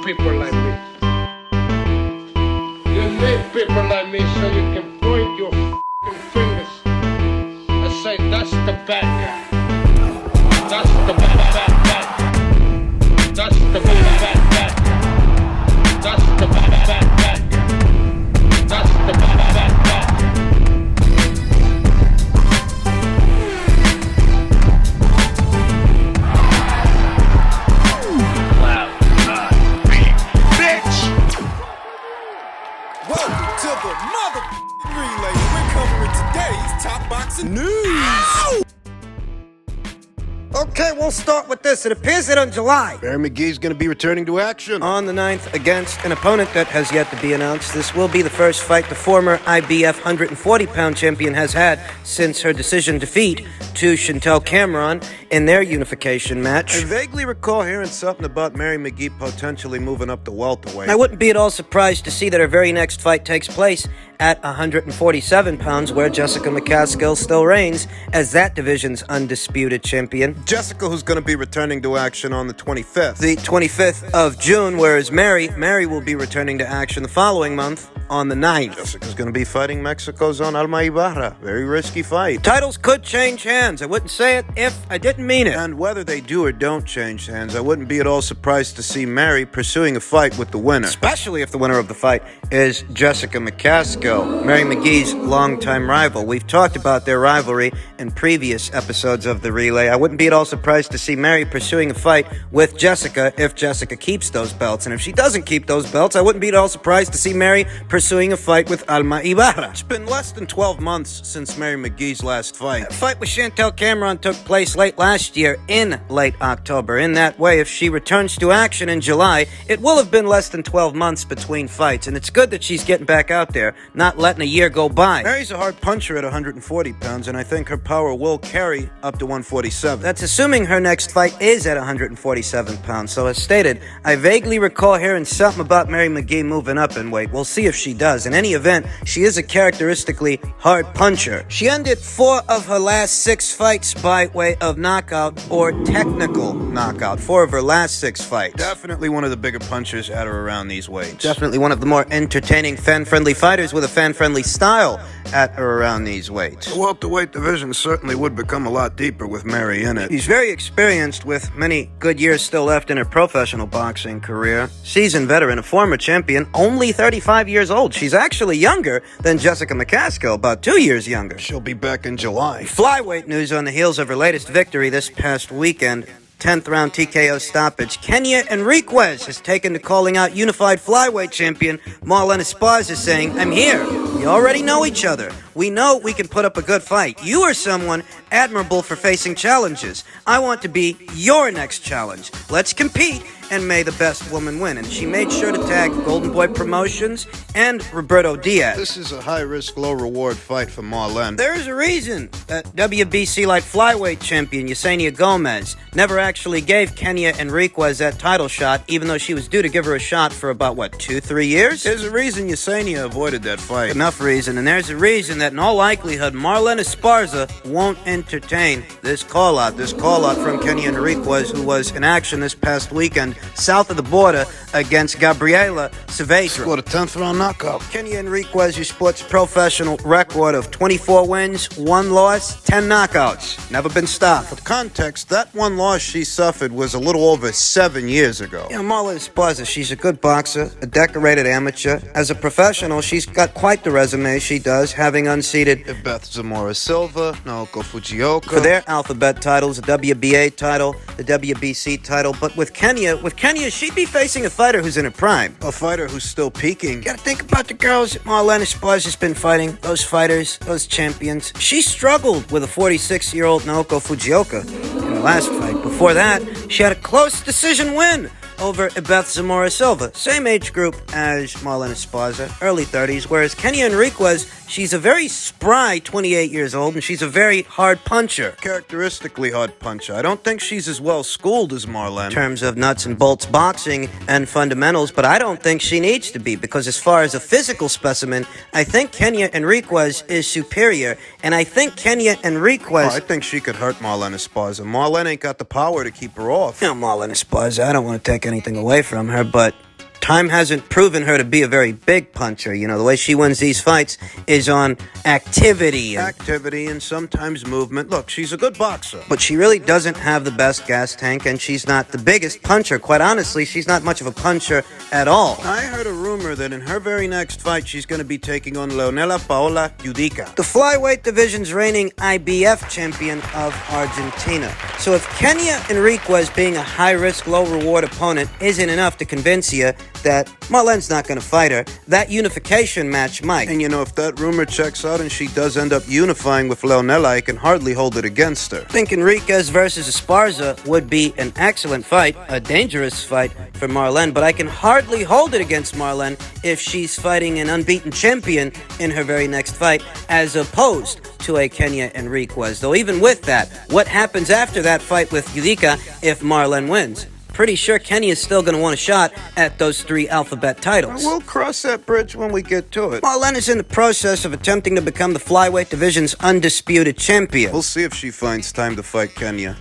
people like me. You need people like me so you can point your f***ing fingers and say, that's the bad guy. That's the bad guy. That's the bad guy. That's the bad guy. That's the bad guy. To the mother relay, we're covering today's top boxing news. Ow! Okay, we'll start with this. It appears that on July, Mcgee's going to be returning to action on the 9th against an opponent that has yet to be announced. This will be the first fight the former IBF 140-pound champion has had since her decision defeat to Chantel Cameron in their unification match. I vaguely recall hearing something about Mary Mcgee potentially moving up to welterweight. I wouldn't be at all surprised to see that her very next fight takes place at 147 pounds, where Jessica McCaskill still reigns as that division's undisputed champion. Jessica, who's going to be returning to action on the 25th. The 25th of June, whereas Mary will be returning to action the following month on the 9th. Jessica's going to be fighting Mexico's own Alma Ibarra. Very risky fight. Titles could change hands. I wouldn't say it if I didn't mean it. And whether they do or don't change hands, I wouldn't be at all surprised to see Mary pursuing a fight with the winner. Especially if the winner of the fight is Jessica McCaskill, Mary Mcgee's longtime rival. We've talked about their rivalry in previous episodes of the Relay. I wouldn't be at all surprised to see Mary pursuing a fight with Jessica if Jessica keeps those belts. And if she doesn't keep those belts, I wouldn't be at all surprised to see Mary pursuing a fight with Alma Ibarra. It's been less than 12 months since Mary Mcgee's last fight. That fight with Chantel Cameron took place late last year in late October. In that way, if she returns to action in July, it will have been less than 12 months between fights. And it's good that she's getting back out there, not letting a year go by. Mary's a hard puncher at 140 pounds, and I think her power will carry up to 147. That's assuming her next fight is at 147 pounds. So as stated, I vaguely recall hearing something about Mary Mcgee moving up in weight. We'll see if she does. In any event, she is a characteristically hard puncher. She ended 4 of her last 6 fights by way of knockout or technical knockout. 4 of her last 6 fights. Definitely one of the bigger punchers at or around these weights. Definitely one of the more entertaining, fan-friendly fighters with a fan-friendly style at or around these weights. The welterweight division certainly would become a lot deeper with Mary in it. She's very experienced with many good years still left in her professional boxing career. Seasoned veteran, a former champion, only 35 years old. She's actually younger than Jessica McCaskill, about 2 years younger. She'll be back in July. Flyweight news on the heels of her latest victory this past weekend. 10th round TKO stoppage. Kenya Enriquez has taken to calling out unified flyweight champion Marlon Esparza, saying, "I'm here. We already know each other. We know we can put up a good fight. You are someone admirable for facing challenges. I want to be your next challenge. Let's compete, and may the best woman win." And she made sure to tag Golden Boy Promotions and Roberto Diaz. This is a high-risk, low-reward fight for Marlon. There is a reason that WBC light flyweight champion Yesenia Gomez never actually gave Kenya Enriquez that title shot, even though she was due to give her a shot for about, 2-3 years? There's a reason Yesenia avoided that fight. Enough reason, and there's a reason that in all likelihood Marlon Esparza won't entertain this call-out from Kenya Enriquez, who was in action this past weekend south of the border against Gabriela Saavedra. Scored a 10th round knockout. Kenya Enriquez, who sports a professional record of 24 wins, 1 loss, 10 knockouts. Never been stopped. For context, that 1 loss she suffered was a little over 7 years ago. Yeah, Marlon Esparza, she's a good boxer, a decorated amateur. As a professional, she's got quite the resume she does, having unseated Beth Zamora Silva, Naoko Fujioka for their alphabet titles, the WBA title, the WBC title. But with Kenya, she'd be facing a fighter who's in her prime. A fighter who's still peaking. You gotta think about the girls that Marlon Esparza's been fighting, those fighters, those champions. She struggled with a 46-year-old Naoko Fujioka in her last fight. Before that, she had a close decision win over Beth Zamora Silva. Same age group as Marlon Esparza, early 30s, whereas Kenya Enriquez, she's a very spry 28 years old, and she's a very hard puncher. Characteristically hard puncher. I don't think she's as well schooled as Marlon In terms of nuts and bolts boxing and fundamentals, but I don't think she needs to be, because as far as a physical specimen, I think Kenya Enriquez is superior, and I think Kenya Enriquez... I think she could hurt Marlon Esparza. Marlon ain't got the power to keep her off. Marlon Esparza, I don't want to take anything away from her, but Time hasn't proven her to be a very big puncher. You know, the way she wins these fights is on activity. Activity and sometimes movement. Look, she's a good boxer. But she really doesn't have the best gas tank, and she's not the biggest puncher. Quite honestly, she's not much of a puncher at all. I heard a rumor that in her very next fight, she's going to be taking on Leonela Paola Judica, the flyweight division's reigning IBF champion of Argentina. So if Kenya Enriquez being a high-risk, low-reward opponent isn't enough to convince you that Marlen's not going to fight her, that unification match might. And you know, if that rumor checks out and she does end up unifying with Leonela, I can hardly hold it against her. I think Enriquez versus Esparza would be an excellent fight, a dangerous fight for Marlen, but I can hardly hold it against Marlen if she's fighting an unbeaten champion in her very next fight, as opposed to a Kenya Enriquez. Though even with that, what happens after that fight with Judica if Marlen wins? Pretty sure Kenya's still going to want a shot at those 3 alphabet titles. We'll cross that bridge when we get to it. Marlen is in the process of attempting to become the flyweight division's undisputed champion. We'll see if she finds time to fight Kenya.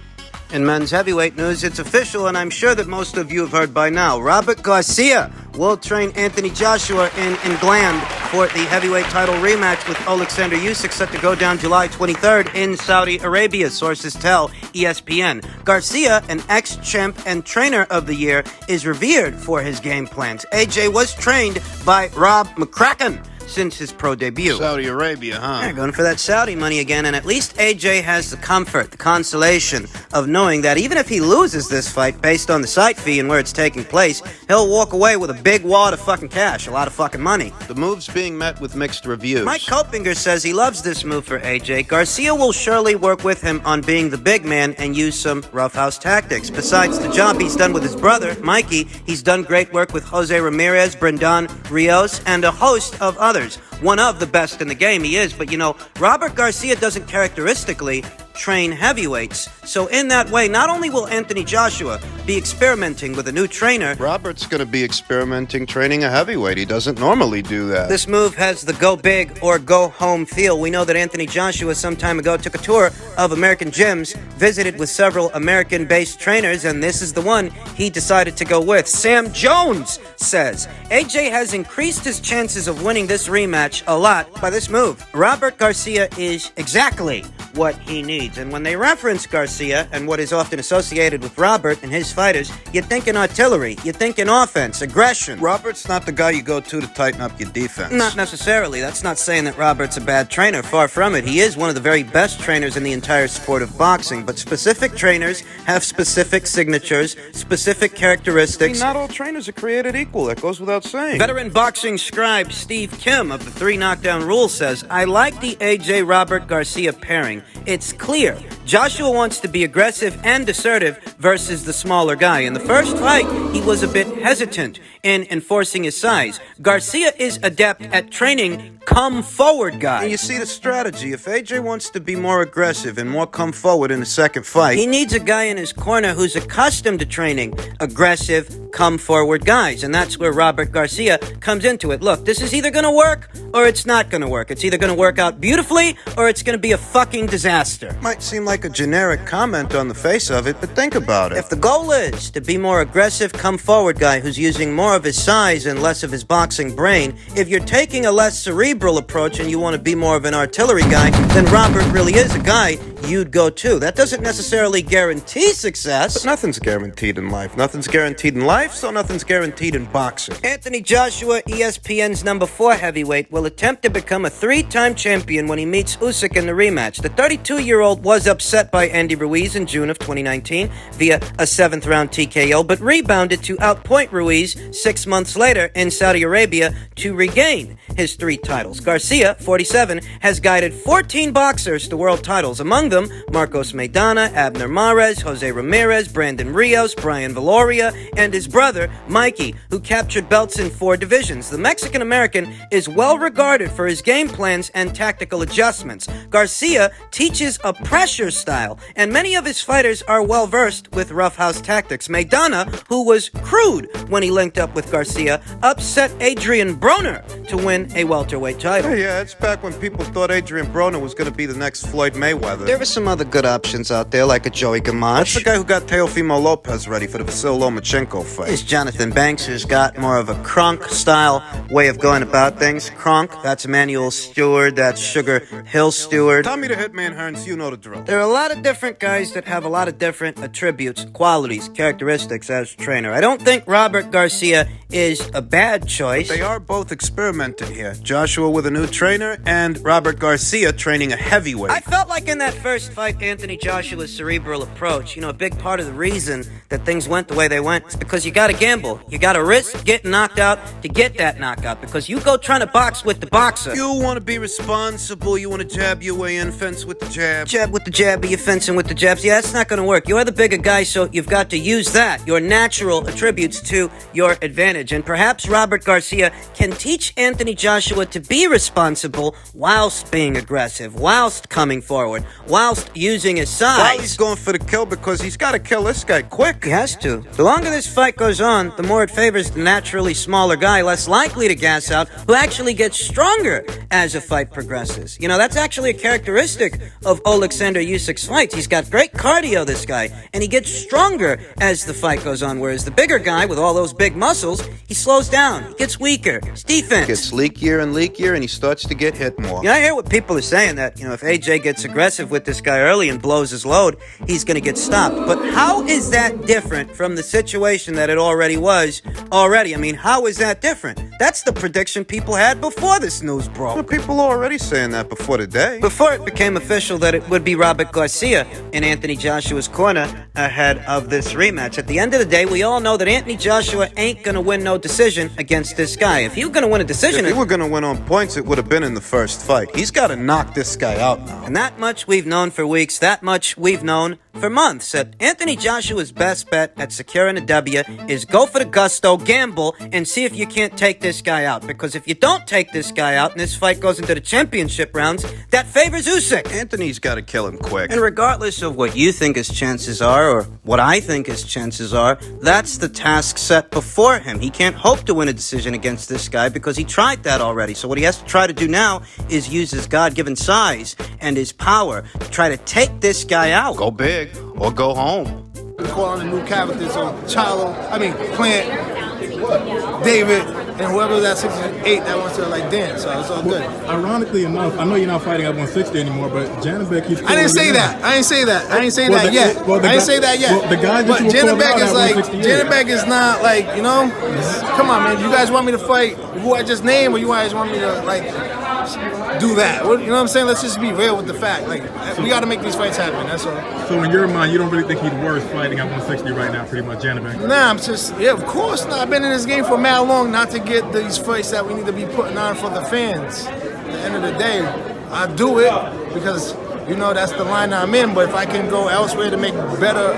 In men's heavyweight news, it's official, and I'm sure that most of you have heard by now. Robert Garcia will train Anthony Joshua in England for the heavyweight title rematch with Alexander Usyk, set to go down July 23rd in Saudi Arabia, sources tell ESPN. Garcia, an ex-champ and trainer of the year, is revered for his game plans. AJ was trained by Rob McCracken since his pro debut. Saudi Arabia, huh? They're going for that Saudi money again, and at least AJ has the comfort, the consolation of knowing that even if he loses this fight based on the site fee and where it's taking place, he'll walk away with a big wad of fucking cash, a lot of fucking money. The move's being met with mixed reviews. Mike Kopinger says he loves this move for AJ. Garcia will surely work with him on being the big man and use some roughhouse tactics. Besides the job he's done with his brother, Mikey, he's done great work with Jose Ramirez, Brendan Rios, and a host of others. One of the best in the game, he is, but you know, Robert Garcia doesn't characteristically train heavyweights. So in that way, not only will Anthony Joshua be experimenting with a new trainer, Robert's going to be experimenting training a heavyweight. He doesn't normally do that. This move has the go big or go home feel. We know that Anthony Joshua some time ago took a tour of American gyms, visited with several American-based trainers, and this is the one he decided to go with. Sam Jones says AJ has increased his chances of winning this rematch a lot by this move. Robert Garcia is exactly what he needs. And when they reference Garcia and what is often associated with Robert and his fighters, you think in artillery, you think in offense, aggression. Robert's not the guy you go to tighten up your defense. Not necessarily. That's not saying that Robert's a bad trainer. Far from it. He is one of the very best trainers in the entire sport of boxing. But specific trainers have specific signatures, specific characteristics. Not all trainers are created equal. That goes without saying. Veteran boxing scribe Steve Kim of the 3 Knockdown Rule says, I like the AJ Robert Garcia pairing. It's clear Joshua wants to be aggressive and assertive versus the smaller guy. In the first fight, he was a bit hesitant in enforcing his size. Garcia is adept at training come forward guy. And you see the strategy. If AJ wants to be more aggressive and more come forward in the second fight, he needs a guy in his corner who's accustomed to training aggressive, come forward guys. And that's where Robert Garcia comes into it. Look, this is either going to work or it's not going to work. It's either going to work out beautifully or it's going to be a fucking disaster. Might seem like a generic comment on the face of it, but think about it. If the goal is to be more aggressive, come forward guy who's using more of his size and less of his boxing brain, if you're taking a less cerebral approach and you want to be more of an artillery guy, then Robert really is a guy you'd go to. That doesn't necessarily guarantee success. But nothing's guaranteed in life. Nothing's guaranteed in life, so nothing's guaranteed in boxing. Anthony Joshua, ESPN's number 4 heavyweight, will attempt to become a 3-time champion when he meets Usyk in the rematch. The 32-year-old was upset by Andy Ruiz in June of 2019 via a 7th-round TKO, but rebounded to outpoint Ruiz 6 months later in Saudi Arabia to regain his 3 titles. Garcia, 47, has guided 14 boxers to world titles, among them Marcos Maidana, Abner Mares, Jose Ramirez, Brandon Rios, Brian Valoria, and his brother, Mikey, who captured belts in 4 divisions. The Mexican-American is well regarded for his game plans and tactical adjustments. Garcia teaches a pressure style, and many of his fighters are well versed with roughhouse tactics. Maidana, who was crude when he linked up with Garcia, upset Adrian Broner to win win a welterweight title. Yeah, it's back when people thought Adrian Broner was going to be the next Floyd Mayweather. There were some other good options out there, like a Joey Gamache. That's the guy who got Teofimo Lopez ready for the Vasil Lomachenko fight. There's Jonathan Banks, who's got more of a Kronk-style way of going about things. Kronk, that's Emmanuel Stewart, that's Sugar Hill Stewart. Tommy the Hitman Hearns, you know the drill. There are a lot of different guys that have a lot of different attributes, qualities, characteristics as trainer. I don't think Robert Garcia is a bad choice. They are both experimenting here. Joshua with a new trainer and Robert Garcia training a heavyweight. I felt like in that first fight, Anthony Joshua's cerebral approach, a big part of the reason that things went the way they went is because you gotta gamble. You gotta risk getting knocked out to get that knockout, because you go trying to box with the boxer. You want to be responsible, you want to jab your way in, fence with the jab. Jab with the jab, you're fencing with the jabs. Yeah, that's not gonna work. You're the bigger guy, so you've got to use that, your natural attributes, to your advantage. And perhaps Robert Garcia can teach Anthony Joshua to be responsible whilst being aggressive, whilst coming forward, whilst using his size. While he's going for the kill, because he's got to kill this guy quick. He has to. The longer this fight goes on, the more it favors the naturally smaller guy, less likely to gas out, who actually gets stronger as a fight progresses. That's actually a characteristic of Alexander Usyk's fights. He's got great cardio, this guy, and he gets stronger as the fight goes on, whereas the bigger guy with all those big muscles, he slows down, he gets weaker. His defense gets leakier and leakier, and he starts to get hit more. I hear what people are saying, that, if AJ gets aggressive with this guy early and blows his load, he's going to get stopped. But how is that different from the situation that it already was already? How is that different? That's the prediction people had before this news broke. Well, people are already saying that before today. Before it became official that it would be Robert Garcia in Anthony Joshua's corner ahead of this rematch. At the end of the day, we all know that Anthony Joshua ain't going to win no decision against this guy. If he were going to win a decision... If he were going to win on points, it would have been in the first fight. He's got to knock this guy out now. And that much we've known for weeks, that much we've known for months. That Anthony Joshua's best bet at securing a W is go for the gusto, gamble, and see if you can't take this guy out. Because if you don't take this guy out and this fight goes into the championship rounds, that favors Usyk. Anthony's got to kill him quick. And regardless of what you think his chances are, or what I think his chances are, that's the task set before him. He can't hope to win a decision against this guy because he tried that already. So what he has to try to do now is use his God-given size and his power to try to take this guy out. Go big or go home. We call on the new characters on Plant, David, and whoever that 68 that wants to dance. So it's all good. Ironically enough, I know you're not fighting at 160 anymore, but Janabek keeps. I didn't say that. I didn't say that. I didn't say that yet. I didn't say that yet. Well, the guy that but you Janabek is Janabek is not come on, man. You guys want me to fight who I just named, or you guys want me to do that? You know what I'm saying? Let's just be real with the fact. We got to make these fights happen. That's all. So in your mind, you don't really think he's worth fighting at 160 right now, pretty much, Janabek? Nah, I'm just of course not. I've been in this game for mad long not to get these fights that we need to be putting on for the fans. At the end of the day, I do it because that's the line I'm in. But if I can go elsewhere to make better,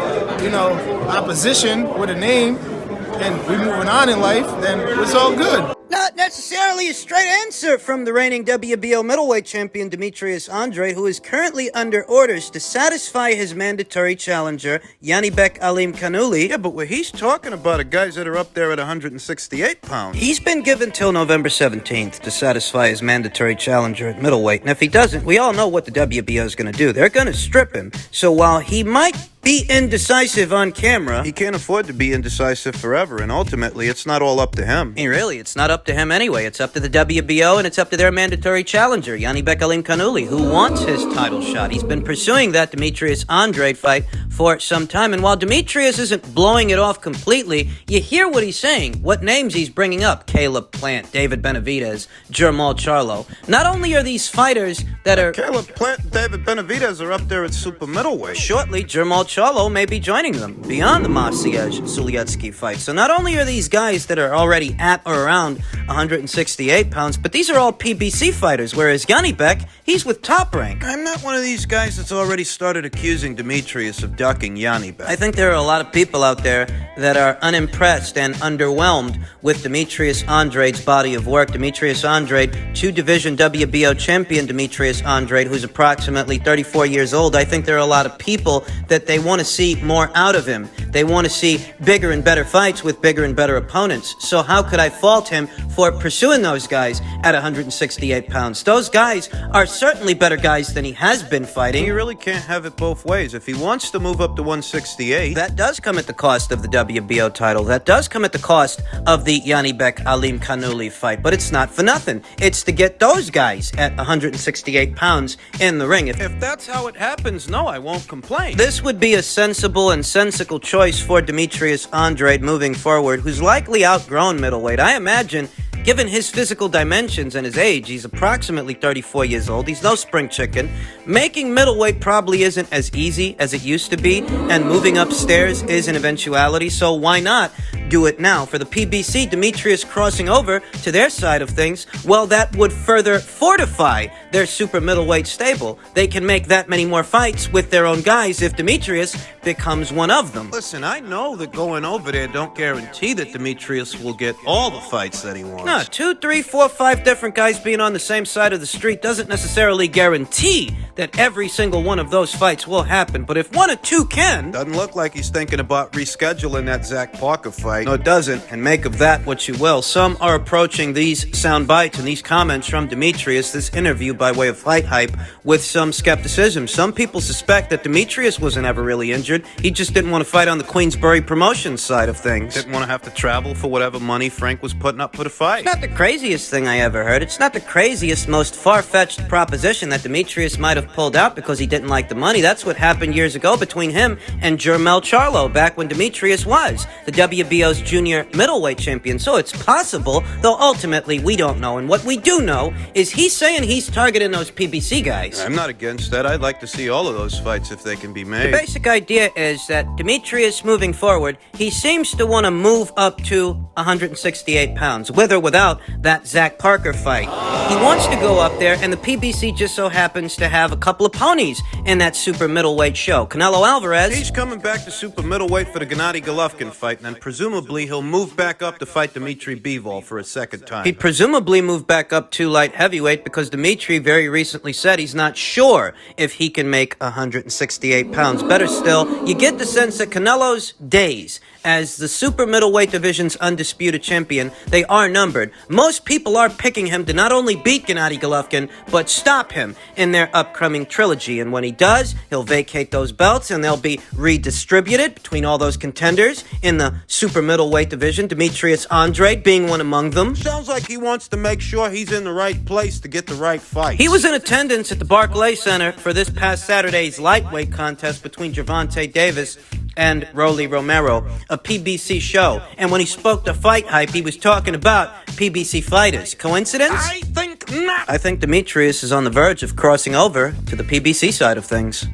opposition with a name, and we're moving on in life, then it's all good. Not necessarily a straight answer from the reigning WBO middleweight champion Demetrius Andrade, who is currently under orders to satisfy his mandatory challenger, Yanibek Alim Kanuli. Yeah, but what he's talking about are guys that are up there at 168 pounds. He's been given till November 17th to satisfy his mandatory challenger at middleweight. And if he doesn't, we all know what the WBO is going to do. They're going to strip him. So while he might be indecisive on camera, he can't afford to be indecisive forever, and ultimately it's not all up to him. It's not up to him anyway. It's up to the WBO, and it's up to their mandatory challenger, Yanibek Alim Kanuli, who wants his title shot. He's been pursuing that Demetrius Andrade fight for some time, and while Demetrius isn't blowing it off completely, you hear what he's saying, what names he's bringing up: Caleb Plant, David Benavidez, Jermall Charlo. Not only are these fighters that are... Caleb Plant and David Benavidez are up there at super middleweight. Shortly, Jermall Charlo may be joining them beyond the Maciej-Suliecki fight. So not only are these guys that are already at or around 168 pounds, but these are all PBC fighters, whereas Yanibek, he's with Top Rank. I'm not one of these guys that's already started accusing Demetrius of ducking Yanibek. I think there are a lot of people out there that are unimpressed and underwhelmed with Demetrius Andrade's body of work. Demetrius Andrade, two-division WBO champion Demetrius Andrade, who's approximately 34 years old. I think there are a lot of people that they they want to see more out of him. They want to see bigger and better fights with bigger and better opponents. So how could I fault him for pursuing those guys at 168 pounds? Those guys are certainly better guys than he has been fighting. You really can't have it both ways. If he wants to move up to 168, that does come at the cost of the WBO title. That does come at the cost of the Yanibek Alim Kanuli fight. But it's not for nothing. It's to get those guys at 168 pounds in the ring. If that's how it happens, no, I won't complain. This would be a sensible and sensical choice for Demetrius Andrade moving forward, who's likely outgrown middleweight. I imagine, given his physical dimensions and his age, he's approximately 34 years old. He's no spring chicken. Making middleweight probably isn't as easy as it used to be, and moving upstairs is an eventuality, so why not do it now? For the PBC, Demetrius crossing over to their side of things, well, that would further fortify their super middleweight stable. They can make that many more fights with their own guys if Demetrius becomes one of them. Listen, I know that going over there don't guarantee that Demetrius will get all the fights that he wants. No, 2, 3, 4, 5 different guys being on the same side of the street doesn't necessarily guarantee that every single one of those fights will happen, but if 1 or 2 can... Doesn't look like he's thinking about rescheduling that Zach Parker fight. No, it doesn't, and make of that what you will. Some are approaching these sound bites and these comments from Demetrius, this interview by way of fight hype, with some skepticism. Some people suspect that Demetrius wasn't ever really injured. He just didn't want to fight on the Queensbury promotions side of things. Didn't want to have to travel for whatever money Frank was putting up for the fight. It's not the craziest thing I ever heard. It's not the craziest, most far-fetched proposition that Demetrius might have pulled out because he didn't like the money. That's what happened years ago between him and Jermel Charlo, back when Demetrius was the WBO's junior middleweight champion. So it's possible, though ultimately we don't know. And what we do know is he's saying he's targeting those PBC guys. I'm not against that. I'd like to see all of those fights if they can be made. The basic idea is that Demetrius, moving forward, he seems to want to move up to 168 pounds, with or without that Zach Parker fight. He wants to go up there, and the PBC just so happens to have a couple of ponies in that super middleweight show. Canelo Alvarez... He's coming back to super middleweight for the Gennady Golovkin fight, and then presumably he'll move back up to fight Dmitry Bivol for a second time. He'd presumably move back up to light heavyweight because Dmitry very recently said he's not sure if he can make 168 pounds. Better still, you get the sense that Canelo's days as the super middleweight division's undisputed champion, they are numbered. Most people are picking him to not only beat Gennady Golovkin, but stop him in their upcoming trilogy. And when he does, he'll vacate those belts and they'll be redistributed between all those contenders in the super middleweight division, Demetrius Andrade being one among them. Sounds like he wants to make sure he's in the right place to get the right fight. He was in attendance at the Barclays Center for this past Saturday's lightweight contest between Gervonta Davis and Rolly Romero, a PBC show. And when he spoke to Fight Hype, he was talking about PBC fighters. Coincidence? I think not. I think Demetrius is on the verge of crossing over to the PBC side of things.